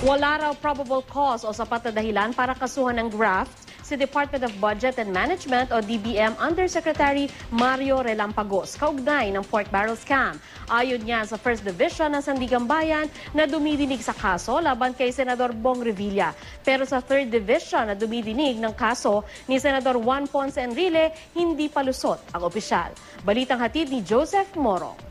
Wala raw probable cause o sapat na dahilan para kasuhan ng graft si Department of Budget and Management o DBM Undersecretary Mario Relampagos kaugnay ng pork barrel scam. Ayon niya sa First Division ng Sandigan Bayan na dumidinig sa kaso laban kay Senador Bong Revilla. Pero sa Third Division na dumidinig ng kaso ni Senador Juan Ponce Enrile, hindi palusot ang opisyal. Balitang hatid ni Joseph Morong.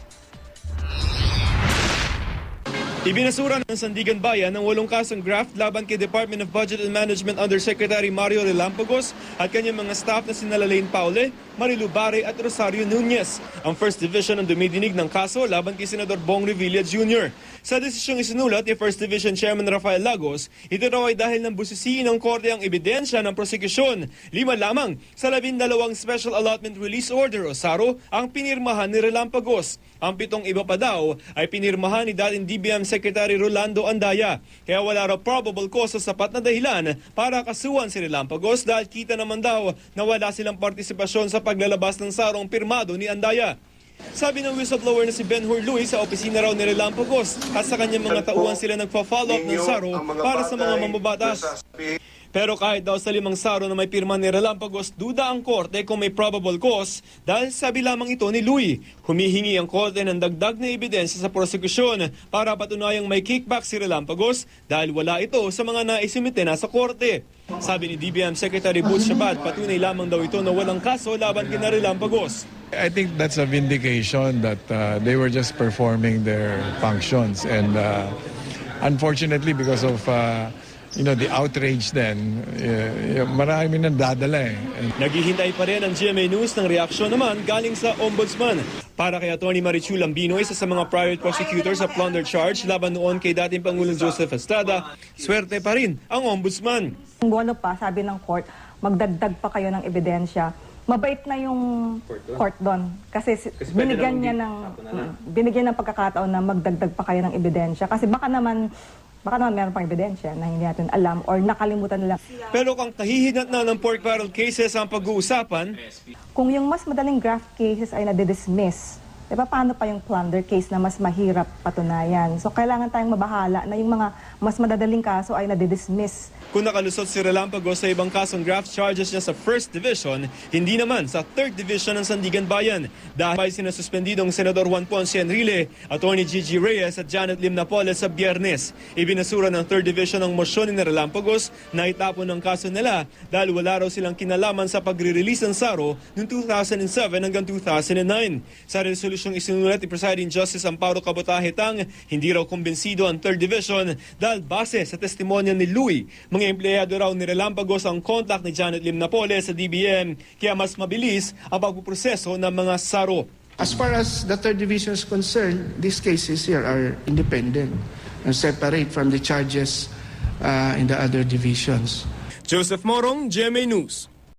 Ibinasura ng Sandigan Bayan ng 8 kasong graft laban kay Department of Budget and Management Undersecretary Mario Relampagos at kanyang mga staff na sina Lalaine Paule, Marilu Bare at Rosario Nunez. Ang First Division ang dumidinig ng kaso laban kay Senador Bong Revilla Jr. Sa desisyong isinulat ni First Division Chairman Rafael Lagos, ito raw ay dahil ng busisiin ng korte ang ebidensya ng prosekusyon. 5 lamang sa 12 Special Allotment Release Order o SARO ang pinirmahan ni Relampagos. Ang 7 iba pa daw ay pinirmahan ni dating DBM Secretary Rolando Andaya. Kaya wala raw probable cause o sapat na dahilan para kasuhan si Relampagos dahil kita naman daw na wala silang partisipasyon sa paglalabas ng sarong pirmado ni Andaya. Sabi ng whistleblower na si Ben-Hur Luis sa opisina raw ni Relampagos at sa kanyang mga tauhan sila nagpa-follow up ng saro para sa mga mambabatas. Pero kahit daw sa 5 saro na may pirma ni Relampagos, duda ang korte kung may probable cause dahil sabi lamang ito ni Louie. Humihingi ang korte ng dagdag na ebidensya sa prosekusyon para patunayang may kickback si Relampagos dahil wala ito sa mga naisumite na sa korte. Sabi ni DBM Secretary Butch Shabad, patunay lamang daw ito na walang kaso laban kina Relampagos. I think that's a vindication that they were just performing their functions and unfortunately because of the outrage then, marami nang dadala eh. Naghihintay pa rin ang GMA News ng reaksyon naman galing sa Ombudsman. Para kay Atty. Marichul Ambino, isa sa mga private prosecutors sa plunder charge laban noon kay dating Pangulong Joseph Estrada, swerte pa rin ang Ombudsman. Kung ano pa, sabi ng court, magdagdag pa kayo ng ebidensya. Mabait na yung court doon kasi binigyan ng pagkakataon na magdagdag pa kayo ng ebidensya kasi baka naman meron pang ebidensya na hindi natin alam or nakalimutan nila. Pero kung nahihinat na ng pork barrel cases ang pag-uusapan, kung yung mas madaling graft cases ay nade-dismiss, diba, paano pa yung plunder case na mas mahirap patunayan? So kailangan tayong mabahala na yung mga mas madadaling kaso ay nade-dismiss. Kung nakalusot si Relampagos sa ibang kasong graft charges niya sa First Division, hindi naman sa Third Division ng Sandigan Bayan. Dahil sinasuspendidong Senador Juan Ponce Enrile, Atty. Gigi Reyes at Janet Lim Napoles sa Biyernes. Ibinasura ng Third Division ang motion ni Relampagos na itapon ng kaso nila dahil wala raw silang kinalaman sa pagre-release ng SARO noong 2007 hanggang 2009. Sa resolusyong isinulat ni Presiding Justice Amparo Cabotahitang, hindi raw kumbensido ang Third Division dahil base sa testimonya ni Louie, mga empleyado raw ni Relampagos ang contact ni Janet Lim Napoles sa DBM kaya mas mabilis ang pagpuproseso ng mga saro. As far as the Third Division is concerned, these cases here are independent and separate from the charges in the other divisions. Joseph Morong, GMA News.